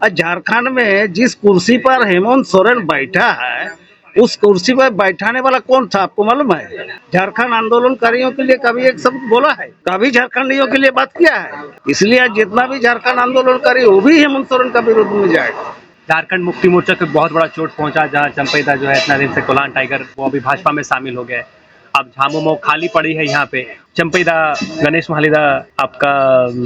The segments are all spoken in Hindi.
और झारखंड में जिस कुर्सी पर हेमंत सोरेन बैठा है, उस कुर्सी पर बैठाने वाला कौन था आपको मालूम है? झारखंड आंदोलनकारियों के लिए कभी एक शब्द बोला है? कभी झारखंडियों के लिए बात किया है? इसलिए आज जितना भी झारखंड आंदोलनकारी वो भी हेमंत सोरेन का विरोध में जाएगा। झारखंड मुक्ति मोर्चा को बहुत बड़ा चोट पहुंचा, जहां चंपैदा जो है इतना दिन से कोल्हान टाइगर वो अभी भाजपा में शामिल हो गए। अब झामुमो खाली पड़ी है यहाँ पे। चंपैदा, गणेश महालिदा, आपका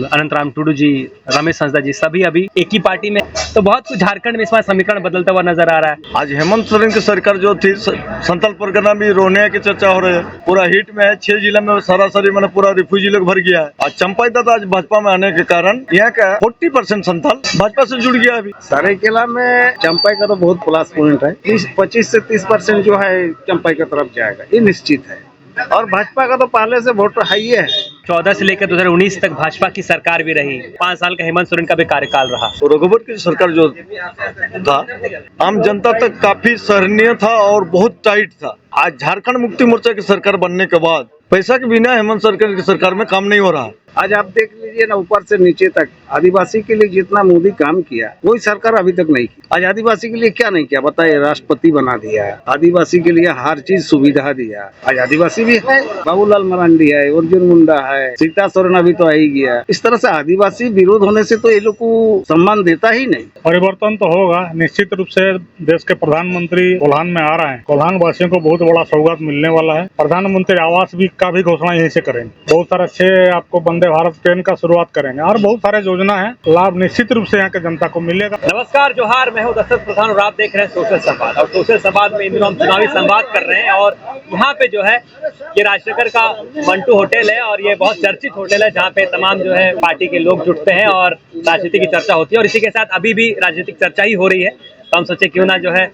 अनंतराम टुडू जी, रमेश हंसदा जी सभी अभी एक ही पार्टी में। तो बहुत कुछ झारखंड में इस बार समीकरण बदलता हुआ नजर आ रहा है। आज हेमंत सोरेन की सरकार जो थी, संथाल परगना में रोने की चर्चा हो रही है, पूरा हिट में है। 6 जिला में सरासरी मैंने पूरा रिफ्यूजी लोग भर गया है। आज चंपैदा आज भाजपा में आने के कारण यहाँ का 40% संथाल भाजपा से जुड़ गया। अभी सरायकेला में चंपई का तो बहुत प्लस पॉइंट है। 25 से 30% जो है चंपई की तरफ जाएगा, ये निश्चित है। और भाजपा का तो पहले से वोट हाई है। 14 से लेकर 2019 तक भाजपा की सरकार भी रही। 5 साल का हेमंत सोरेन का भी कार्यकाल रहा। तो रघुवर की सरकार जो था आम जनता तक काफी सराहनीय था और बहुत टाइट था। आज झारखंड मुक्ति मोर्चा की सरकार बनने के बाद पैसा के बिना हेमंत सोरेन की सरकार में काम नहीं हो रहा है। आज आप देख लीजिए ना, ऊपर से नीचे तक आदिवासी के लिए जितना मोदी काम किया वही सरकार अभी तक नहीं की। आज आदिवासी के लिए क्या नहीं किया बताइए? राष्ट्रपति बना दिया, आदिवासी के लिए हर चीज सुविधा दिया। आज आदिवासी भी है, बाबूलाल मरांडी है, अर्जुन मुंडा है, सीता सोरेन अभी तो आ ही गया। इस तरह से आदिवासी विरोध होने से तो ये लोग को सम्मान देता ही नहीं। परिवर्तन तो होगा निश्चित रूप से। देश के प्रधानमंत्री कोल्हान में आ रहे हैं। कोल्हान वासियों को बहुत बड़ा सौगात मिलने वाला है। प्रधानमंत्री आवास भी का भी घोषणा यहीं से करेंगे। बहुत सारे अच्छे आपको वंदे भारत ट्रेन का शुरुआत करेंगे और बहुत सारे योजना है, लाभ निश्चित रूप से यहाँ के जनता को मिलेगा। नमस्कार, जोहार, मैं हूँ दशरथ प्रधान और आप देख रहे हैं सोशल संवाद। और सोशल संवाद में इन दिनों हम चुनावी संवाद कर रहे हैं। और यहाँ पे जो है ये राजनगर का मंटू होटल है और ये बहुत चर्चित होटल है, जहाँ पे तमाम जो है पार्टी के लोग जुटते हैं और राजनीति की चर्चा होती है। और इसी के साथ अभी भी राजनीतिक चर्चा ही हो रही है, तो हम सोचे क्यों ना जो है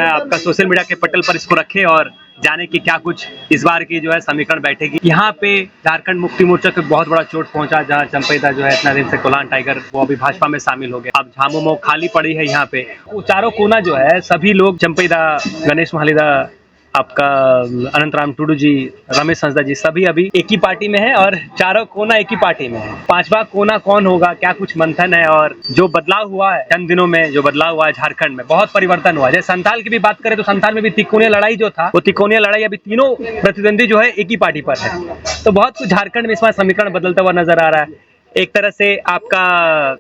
आपका सोशल मीडिया के पटल पर इसको रखें और जाने की क्या कुछ इस बार की जो है समीकरण बैठेगी। यहाँ पे झारखंड मुक्ति मोर्चा को बहुत बड़ा चोट पहुंचा, जहाँ चंपैदा जो है इतना दिन से कोल्हान टाइगर वो अभी भाजपा में शामिल हो गए। अब झामुमो खाली पड़ी है यहाँ पे। चारों कोना जो है सभी लोग, चंपैदा, गणेश महालिदा, आपका अनंतराम टुडू जी, रमेश हंसदा जी सभी अभी एक ही पार्टी में है और चारों कोना एक ही पार्टी में है। 5वां कोना कौन होगा, क्या कुछ मंथन है। और जो बदलाव हुआ है चंद दिनों में, जो बदलाव हुआ है झारखंड में, बहुत परिवर्तन हुआ है। जैसे संथाल की भी बात करें तो संथाल में भी तिकोनिया लड़ाई जो था, वो तिकोनिया लड़ाई अभी तीनों प्रतिद्वंदी जो है एक ही पार्टी पर है। तो बहुत कुछ झारखंड में इस बार समीकरण बदलता हुआ नजर आ रहा है। एक तरह से आपका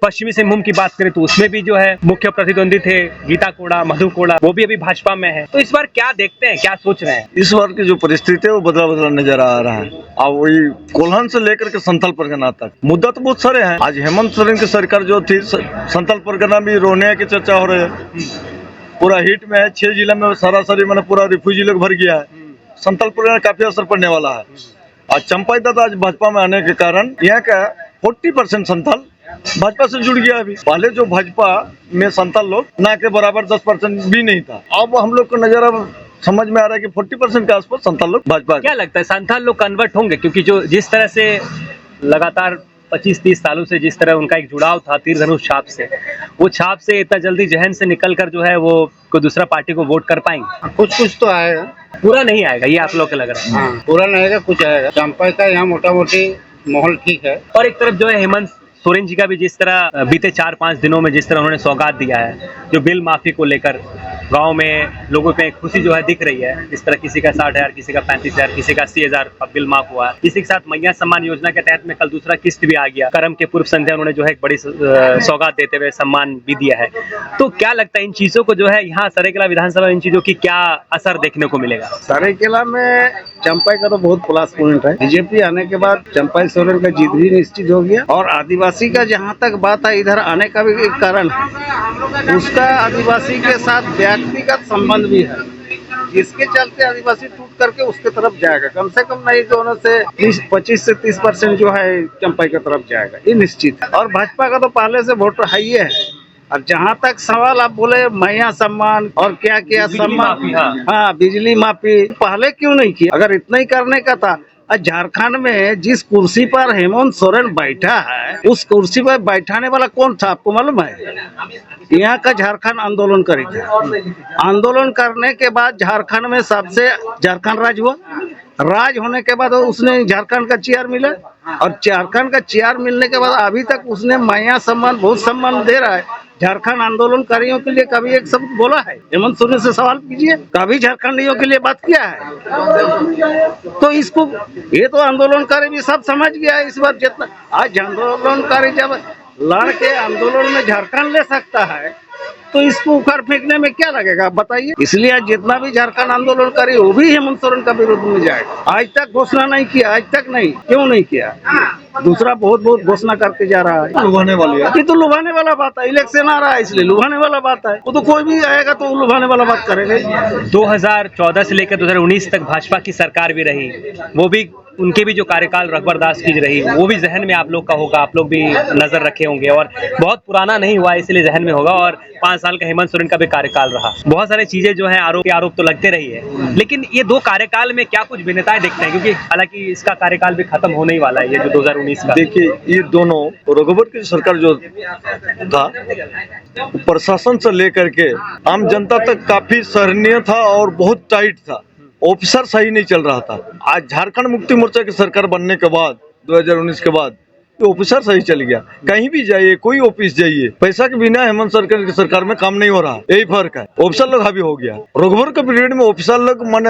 पश्चिमी सिंहभूम की बात करें तो उसमें भी जो है मुख्य प्रतिद्वंदी थे गीता कोड़ा, मधु कोड़ा, वो भी अभी भाजपा में है। तो इस बार क्या देखते हैं, क्या सोच रहे हैं? इस बार की जो परिस्थिति है वो बदला नजर आ रहा है। अब वही कोल्हान से लेकर के संथाल परगना तक मुद्दा तो बहुत सारे हैं। आज हेमंत सोरेन की सरकार जो थी, संथाल परगना में रोने की चर्चा हो रही है, पूरा हिट में है। 6 जिला में सरासरी मैंने पूरा रिफ्यूजी लोग भर गया है। संथाल परगना काफी असर पड़ने वाला है। आज चंपैदा आज भाजपा में आने के कारण यहाँ का 40% संथाल भाजपा से जुड़ गया। अभी पहले जो भाजपा में संथाल लोग ना के बराबर 10% भी नहीं था। अब हम लोग को नजर समझ में आ रहा है कि 40% के आसपास संथाल लोग भाजपा। क्या लगता है संथाल लोग कन्वर्ट होंगे? क्योंकि जो जिस तरह से लगातार 25-30 सालों से जिस तरह उनका एक जुड़ाव था तीर धनुष छाप से, वो छाप से इतना जल्दी जहन से निकल कर जो है वो कोई दूसरा पार्टी को वोट कर पाएंगे? कुछ तो आएगा, पूरा नहीं आएगा ये आप लोग को लग रहा है? पूरा नहीं आएगा, कुछ आएगा। चंपई का यहाँ मोटा मोटी माहौल ठीक है। और एक तरफ जो है हेमंत सोरेन जी का भी जिस तरह बीते 4-5 दिनों में जिस तरह उन्होंने सौगात दिया है, जो बिल माफी को लेकर गांव में लोगों में खुशी जो है दिख रही है। इस तरह किसी का 60,000, किसी का 35,000, किसी का 80,000 बिल माफ हुआ है। इसी के साथ मैया सम्मान योजना के तहत में कल दूसरा किस्त भी आ गया। कर्म के पूर्व संध्या उन्होंने जो है एक बड़ी सौगात देते हुए सम्मान भी दिया है। तो क्या लगता है इन चीजों को जो है यहाँ सरायकेला विधानसभा, इन चीजों की क्या असर देखने को मिलेगा? सरायकेला में चंपई का तो बहुत प्लस पॉइंट है। बीजेपी आने के बाद चंपई सोरेन का जीत भी निश्चित हो गया। और आदिवासी का जहाँ तक बात है, इधर आने का भी एक कारण है, उसका आदिवासी के साथ व्यक्तिगत संबंध भी है, जिसके चलते आदिवासी टूट करके उसके तरफ जाएगा। कम से कम नहीं तो उन्होंने से 25 से 30% जो है चंपई की तरफ जाएगा, ये निश्चित है। और भाजपा का तो पहले से वोट हाई है। और जहाँ तक सवाल आप बोले मैया सम्मान और क्या क्या सम्मान, हाँ बिजली माफी पहले क्यों नहीं किया? अगर इतना ही करने का था। झारखंड में जिस कुर्सी पर हेमंत सोरेन बैठा है, उस कुर्सी पर बैठाने वाला कौन था आपको मालूम है? यहाँ का झारखंड आंदोलन करी था। आंदोलन करने के बाद झारखंड में सबसे झारखंड राज हुआ। राज होने के बाद उसने झारखंड का चेयर मिला और झारखंड का चेयर मिलने के बाद अभी तक उसने माया सम्मान बहुत सम्मान दे रहा है। झारखंड आंदोलनकारियों के लिए कभी एक शब्द बोला है? हेमंत सोरेन से सवाल कीजिए, कभी झारखंडियों के लिए बात किया है? तो इसको, ये तो आंदोलनकारी भी सब समझ गया है इस बार। जितना आज आंदोलनकारी जब लड़ के आंदोलन में झारखंड ले सकता है तो इसको उखाड़ फेंकने में क्या लगेगा, आप बताइए। इसलिए आज जितना भी झारखंड आंदोलनकारी वो भी हेमंत सोरेन का विरोध में जाए। आज तक घोषणा नहीं किया, आज तक नहीं, क्यों नहीं किया? दूसरा बहुत घोषणा करके जा रहा है। लुभाने वाली है। ये तो लुभाने वाला बात है, इलेक्शन आ रहा है इसलिए लुभाने वाला बात है। वो तो कोई भी आएगा तो लुभाने वाला बात करेगा। 2014 से लेकर 2019 तक भाजपा की सरकार भी रही, वो भी उनके भी जो कार्यकाल रघुवर दास की रही वो भी जहन में आप लोग का होगा, आप लोग भी नजर रखे होंगे, और बहुत पुराना नहीं हुआ इसलिए जहन में होगा। और 5 साल का हेमंत सोरेन का भी कार्यकाल रहा, बहुत सारी चीजें जो है आरोप तो लगते रही है। लेकिन ये 2 कार्यकाल में क्या कुछ भिन्नताएं देखते हैं, क्योंकि हालांकि इसका कार्यकाल भी खत्म होने ही वाला है, ये जो 2019 का। देखिए, ये दोनों रघुवर की सरकार जो था प्रशासन से लेकर के आम जनता तक काफी सराहनीय था और बहुत टाइट था। ऑफिसर सही नहीं चल रहा था। आज झारखंड मुक्ति मोर्चा की सरकार बनने के बाद 2019 के बाद तो ऑफिसर सही चल गया। कहीं भी जाइए, कोई ऑफिस जाइए, पैसा के बिना हेमंत सोरेन की सरकार में काम नहीं हो रहा, यही फर्क है। ऑफिसर लोग हावी हो गया, रघुवर के पीरियड में ऑफिसर लोग माने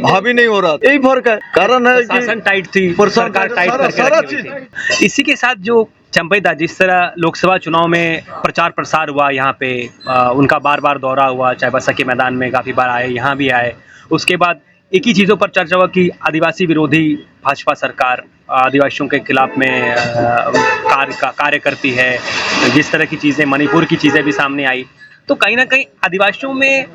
हावी नहीं हो रहा, यही फर्क है। कारण है कि शासन टाइट थी, सरकार टाइट करके रखी हुई थी। इसी के साथ जो चंपैदा जिस तरह लोकसभा चुनाव में प्रचार प्रसार हुआ, यहाँ पे उनका बार दौरा हुआ, चाहे बस्सा के मैदान में काफी बार आए, यहाँ भी आए। उसके बाद एक ही चीज़ों पर चर्चा हुआ कि आदिवासी विरोधी भाजपा सरकार आदिवासियों के खिलाफ में कार्य करती है। जिस तरह की चीज़ें, मणिपुर की चीज़ें भी सामने आई, तो कहीं ना कहीं आदिवासियों में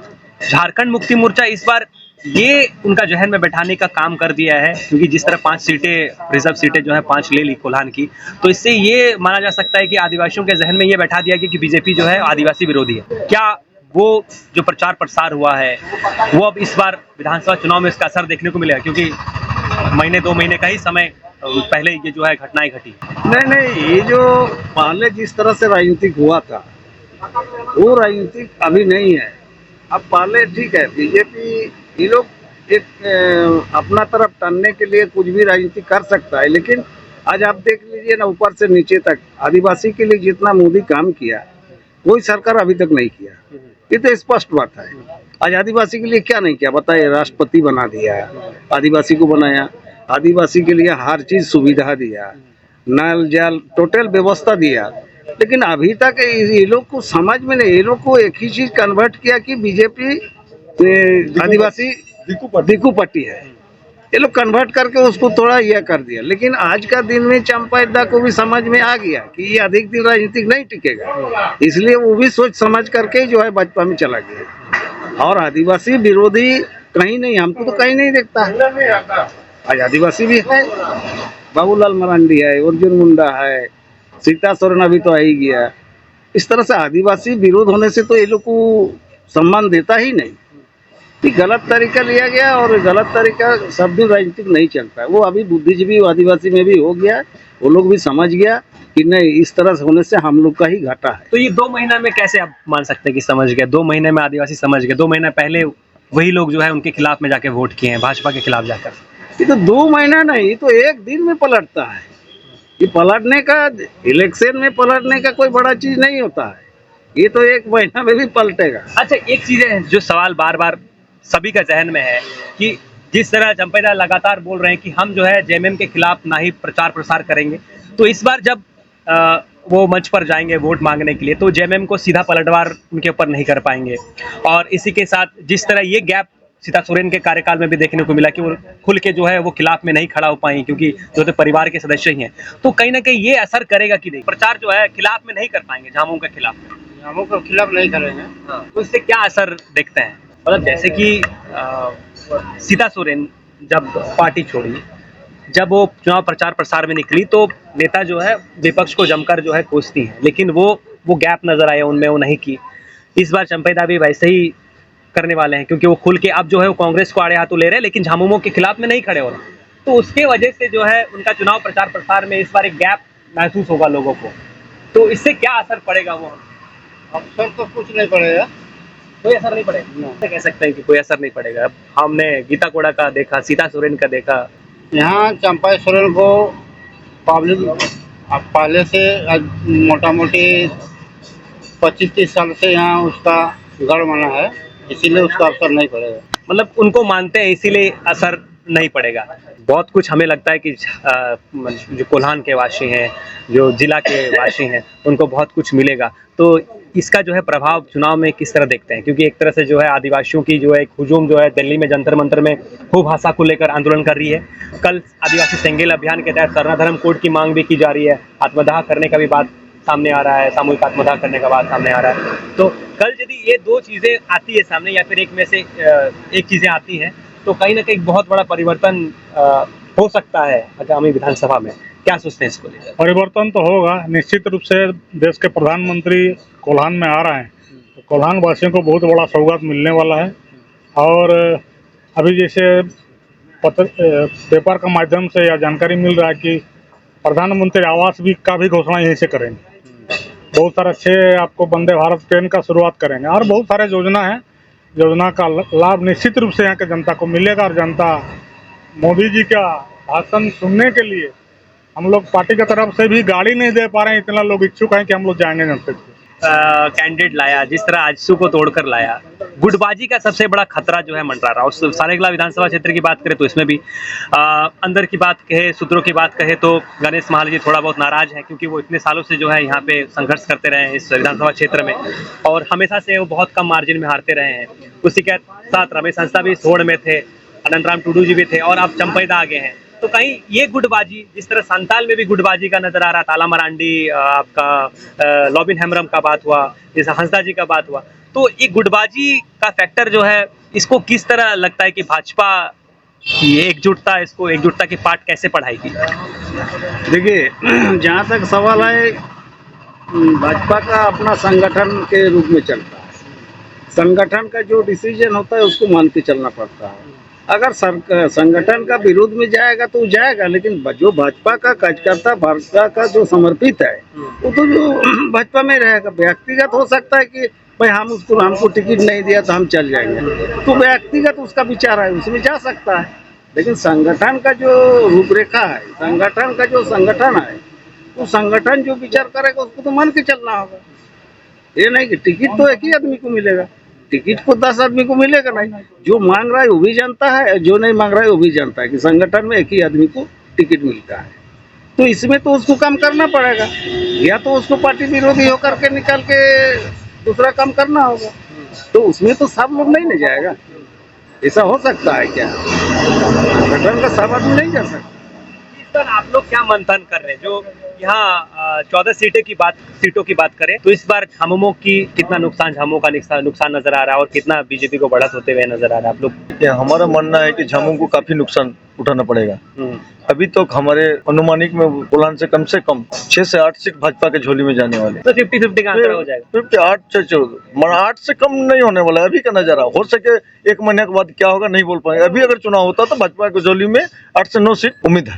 झारखंड मुक्ति मोर्चा इस बार ये उनका जहन में बैठाने का काम कर दिया है, क्योंकि जिस तरह 5 सीटें रिजर्व सीटें जो है 5 ले ली कोल्हान की, तो इससे ये माना जा सकता है कि आदिवासियों के जहन में ये बैठा दिया कि बीजेपी जो है आदिवासी विरोधी है। क्या वो जो प्रचार प्रसार हुआ है वो अब इस बार विधानसभा चुनाव में इसका असर देखने को मिलेगा, क्योंकि महीने 2 महीने का ही समय पहले ये जो है घटनाएं घटी? नहीं, ये जो पहले जिस तरह से राजनीतिक हुआ था वो राजनीतिक अभी नहीं है। अब पहले ठीक है, बीजेपी ये लोग एक अपना तरफ टानने के लिए कुछ भी राजनीति कर सकता है, लेकिन आज आप देख लीजिए ना, ऊपर से नीचे तक आदिवासी के लिए जितना मोदी काम किया कोई सरकार अभी तक नहीं किया। ये तो स्पष्ट बात है। आज आदिवासी के लिए क्या नहीं किया बताइए? राष्ट्रपति बना दिया, आदिवासी को बनाया, आदिवासी के लिए हर चीज सुविधा दिया, नल जल टोटल व्यवस्था दिया। लेकिन अभी तक ये लोग को समझ में नहीं, ये लोग को एक ही चीज कन्वर्ट किया कि बीजेपी आदिवासी दिकू पट्टी है, ये लोग कन्वर्ट करके उसको थोड़ा यह कर दिया। लेकिन आज का दिन में चंपैदा को भी समझ में आ गया कि ये अधिक दिन राजनीतिक नहीं टिकेगा, इसलिए वो भी सोच समझ करके ही जो है भाजपा में चला गया। और आदिवासी विरोधी कहीं नहीं, हमको तो कहीं नहीं देखता है। आज आदिवासी भी है, बाबूलाल मरांडी है, अर्जुन मुंडा है, सीता सोरेन अभी तो आ ही गया। इस तरह से आदिवासी विरोध होने से तो ये लोग को सम्मान देता ही नहीं। गलत तरीका लिया गया और गलत तरीका सब दिन राजनीतिक नहीं चलता है। वो अभी बुद्धिजीवी आदिवासी में भी हो गया, वो लोग भी समझ गया कि नहीं, इस तरह से होने से हम लोग का ही घाटा है। तो ये 2 महीना में कैसे आप मान सकते हैं कि समझ गए? 2 महीने में आदिवासी समझ गए? 2 महीना पहले वही लोग जो है उनके खिलाफ में जाके वोट किए हैं, भाजपा के खिलाफ जाकर। ये तो 2 महीना नहीं, तो 1 दिन में पलटता है। ये पलटने का, इलेक्शन में पलटने का कोई बड़ा चीज नहीं होता है, ये तो 1 महीना में भी पलटेगा। अच्छा, एक चीज है जो सवाल बार बार सभी का जहन में है कि जिस तरह चंपैदा लगातार बोल रहे हैं कि हम जो है जेएमएम के खिलाफ ना ही प्रचार प्रसार करेंगे, तो इस बार जब वो मंच पर जाएंगे वोट मांगने के लिए तो जेएमएम को सीधा पलटवार उनके ऊपर नहीं कर पाएंगे। और इसी के साथ जिस तरह ये गैप सीता सोरेन के कार्यकाल में भी देखने को मिला कि वो खुल के जो है वो खिलाफ में नहीं खड़ा हो पाई, क्योंकि जो तो परिवार के सदस्य ही हैं, तो कहीं ना कहीं ये असर करेगा कि नहीं? प्रचार जो है खिलाफ में नहीं कर पाएंगे, झामुमो के खिलाफ नहीं करेंगे, तो इससे क्या असर देखते हैं? मतलब जैसे कि सीता सोरेन जब पार्टी छोड़ी, जब वो चुनाव प्रचार प्रसार में निकली तो नेता जो है विपक्ष को जमकर जो है कोसती हैं, लेकिन वो गैप नजर आया उनमें, वो नहीं की। इस बार चंपैदा भी वैसे ही करने वाले हैं, क्योंकि वो खुल के अब जो है वो कांग्रेस को आड़े हाथों ले रहे हैं, लेकिन झामुमो के खिलाफ में नहीं खड़े हो रहे, तो उसके वजह से जो है उनका चुनाव प्रचार प्रसार में इस बार एक गैप महसूस होगा लोगों को। तो इससे क्या असर पड़ेगा? वो असर तो कुछ नहीं पड़ेगा, कोई असर नहीं पड़ेगा। कह सकते हैं कि कोई असर नहीं पड़ेगा। अब हमने गीता कोड़ा का देखा, सीता सोरेन का देखा, यहाँ चंपा सोरेन को पब्लिक पहले से मोटा मोटी 25-30 साल से यहाँ उसका गढ़ बना है, इसीलिए उसका असर नहीं पड़ेगा। मतलब उनको मानते हैं इसीलिए असर नहीं पड़ेगा। बहुत कुछ हमें लगता है कि जो कोल्हान के वासी हैं, जो जिला के वासी हैं, उनको बहुत कुछ मिलेगा। तो इसका जो है प्रभाव चुनाव में किस तरह देखते हैं? क्योंकि एक तरह से जो है आदिवासियों की जो है एक हुजूम जो है दिल्ली में जंतर मंतर में हो भाषा को लेकर आंदोलन कर रही है। कल आदिवासी सेंगेल अभियान के तहत सरना धर्म कोड की मांग भी की जा रही है। आत्मदाह करने का भी बात सामने आ रहा है, सामूहिक आत्मदाह करने का बात सामने आ रहा है। तो कल यदि ये दो चीज़ें आती है सामने या फिर एक में से एक चीज़ें आती हैं तो कहीं ना कहीं बहुत बड़ा परिवर्तन हो सकता है आगामी विधानसभा में। क्या सोचते हैं इसको लेकर? परिवर्तन तो होगा निश्चित रूप से। देश के प्रधानमंत्री कोल्हान में आ रहे हैं तो कोल्हान वासियों को बहुत बड़ा सौगात मिलने वाला है। और अभी जैसे पेपर के माध्यम से या जानकारी मिल रहा है कि प्रधानमंत्री आवास भी का भी घोषणा यहीं से करेंगे। बहुत सारे अच्छे आपको वंदे भारत ट्रेन का शुरुआत करेंगे और बहुत सारे योजना है। योजना का लाभ निश्चित रूप से यहाँ के जनता को मिलेगा और जनता मोदी जी का भाषण सुनने के लिए हम लोग पार्टी की तरफ से भी गाड़ी नहीं दे पा रहे हैं। इतना लोग इच्छुक हैं कि हम लोग जाएंगे जनता से। कैंडिडेट लाया जिस तरह आजसू को तोड़कर लाया, गुटबाजी का सबसे बड़ा खतरा जो है मंडरा रहा। उस सारेगला विधानसभा क्षेत्र की बात करें तो इसमें भी अंदर की बात कहे, सूत्रों की बात कहे तो गणेश महाल जी थोड़ा बहुत नाराज है क्योंकि वो इतने सालों से जो है यहाँ पे संघर्ष करते रहे हैं इस विधानसभा क्षेत्र में और हमेशा से वो बहुत कम मार्जिन में हारते रहे हैं। उसी के साथ रमेश हंसदा भी होड़ में थे, अनंत राम टूडू जी भी थे और अब चंपैदा आगे हैं। तो कहीं ये गुटबाजी जिस तरह संताल में भी गुटबाजी का नजर आ रहा, ताला मरांडी आपका लॉबिन हेम्ब्रम का बात हुआ, जैसे हंसदा जी का बात हुआ, तो ये गुटबाजी का फैक्टर जो है इसको किस तरह लगता है कि भाजपा की एकजुटता, इसको एकजुटता की पाठ कैसे पढ़ाएगी? देखिए, जहाँ तक सवाल है भाजपा का अपना संगठन के रूप में चलता है। संगठन का जो डिसीजन होता है उसको मान के चलना पड़ता है। अगर संगठन का विरोध में जाएगा तो जाएगा, लेकिन जो भाजपा का कार्यकर्ता भाजपा का जो समर्पित है वो तो जो भाजपा में रहेगा। व्यक्तिगत हो सकता है कि भाई हमको टिकट नहीं दिया तो हम चल जाएंगे, तो व्यक्तिगत उसका विचार है, उसमें जा सकता है। लेकिन संगठन का जो रूपरेखा है, संगठन का जो संगठन है, वो संगठन जो विचार करेगा उसको तो मान के चलना होगा। ये नहीं कि टिकट तो एक ही आदमी को मिलेगा, टिकट को 10 आदमी को मिलेगा नहीं। जो मांग रहा है वो भी जानता है, जो नहीं मांग रहा है वो भी जानता है कि संगठन में एक ही आदमी को टिकट मिलता है। तो इसमें तो उसको काम करना पड़ेगा, या तो उसको पार्टी विरोधी होकर के निकाल के दूसरा काम करना होगा। तो उसमें तो सब लोग नहीं न जाएगा। ऐसा हो सकता है क्या? संगठन का सब आदमी नहीं जा सकता। सर, आप लोग क्या मंथन कर रहे हैं? जो यहाँ 14 सीटों की बात करें तो इस बार झामुमो की कितना नुकसान, झामुमो का नुकसान नजर आ रहा है और कितना बीजेपी को बढ़त होते हुए नजर आ रहा है? आप लोग, हमारा मानना है कि झामुमो को काफी नुकसान उठाना पड़ेगा। अभी तो हमारे अनुमानिक में कोल्हान से कम 6 से 8 सीट भाजपा के झोली में जाने वाले, तो 50-50 का आंकड़ा हो जाएगा। 8 से कम नहीं होने वाला है अभी का नजारा। हो सके 1 महीने के बाद क्या होगा नहीं बोल पाएंगे। अभी अगर चुनाव होता तो भाजपा के झोली में 8 से 9 सीट उम्मीद है।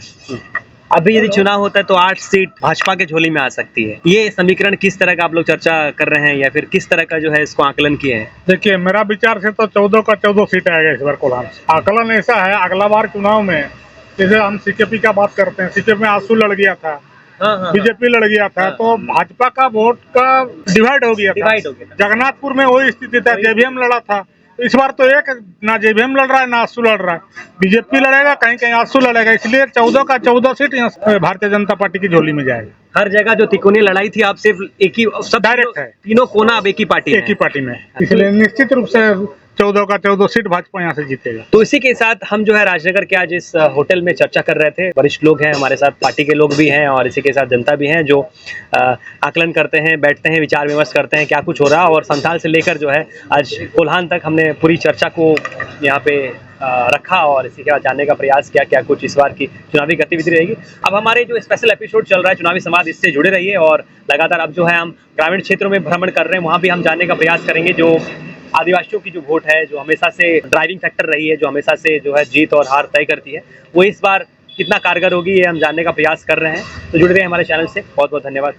अभी यदि चुनाव होता है तो 8 सीट भाजपा के झोली में आ सकती है। ये समीकरण किस तरह का आप लोग चर्चा कर रहे हैं या फिर किस तरह का जो है इसको आकलन किए हैं? देखिए, मेरा विचार से तो 14 का 14 सीट आएगा इस बार कोल्हान। आकलन ऐसा है, अगला बार चुनाव में जैसे हम सीकेपी का बात करते हैं, सीकेपी में आंसू लड़ गया था, बीजेपी लड़ गया था, तो भाजपा का वोट का डिवाइड हो गया था। जगन्नाथपुर में वही स्थिति था, जेवीएम लड़ा था। इस बार तो एक ना जेवीएम लड़ रहा है ना आंसू लड़ रहा है, बीजेपी लड़ेगा, कहीं कहीं आंसू लड़ेगा। इसलिए 14 का 14 सीट भारतीय जनता पार्टी की झोली में जाएगा। हर जगह जो तिकोनी लड़ाई थी, आप सिर्फ एक ही सब डायरेक्ट है, तीनों कोना अब एक ही पार्टी में है। इसलिए निश्चित रूप से 14 का 14 सीट भाजपा यहाँ से जीतेगा। तो इसी के साथ हम जो है राजनगर के आज इस होटल में चर्चा कर रहे थे। वरिष्ठ लोग हैं हमारे साथ, पार्टी के लोग भी हैं और इसी के साथ जनता भी हैं जो आकलन करते हैं, बैठते हैं, विचार विमर्श करते हैं क्या कुछ हो रहा है। और संथाल से लेकर जो है आज कोल्हान तक हमने पूरी चर्चा को यहाँ पे रखा और इसी के बाद जानने का प्रयास किया क्या कुछ इस बार की चुनावी गतिविधि रहेगी। अब हमारे जो स्पेशल एपिसोड चल रहा है चुनावी संवाद, इससे जुड़े रहिए और लगातार अब जो है हम ग्रामीण क्षेत्रों में भ्रमण कर रहे हैं, वहाँ भी हम जानने का प्रयास करेंगे जो आदिवासियों की जो वोट है, जो हमेशा से ड्राइविंग फैक्टर रही है, जो हमेशा से जो है जीत और हार तय करती है, वो इस बार कितना कारगर होगी ये हम जानने का प्रयास कर रहे हैं। तो जुड़े रहिए हमारे चैनल से। बहुत बहुत धन्यवाद।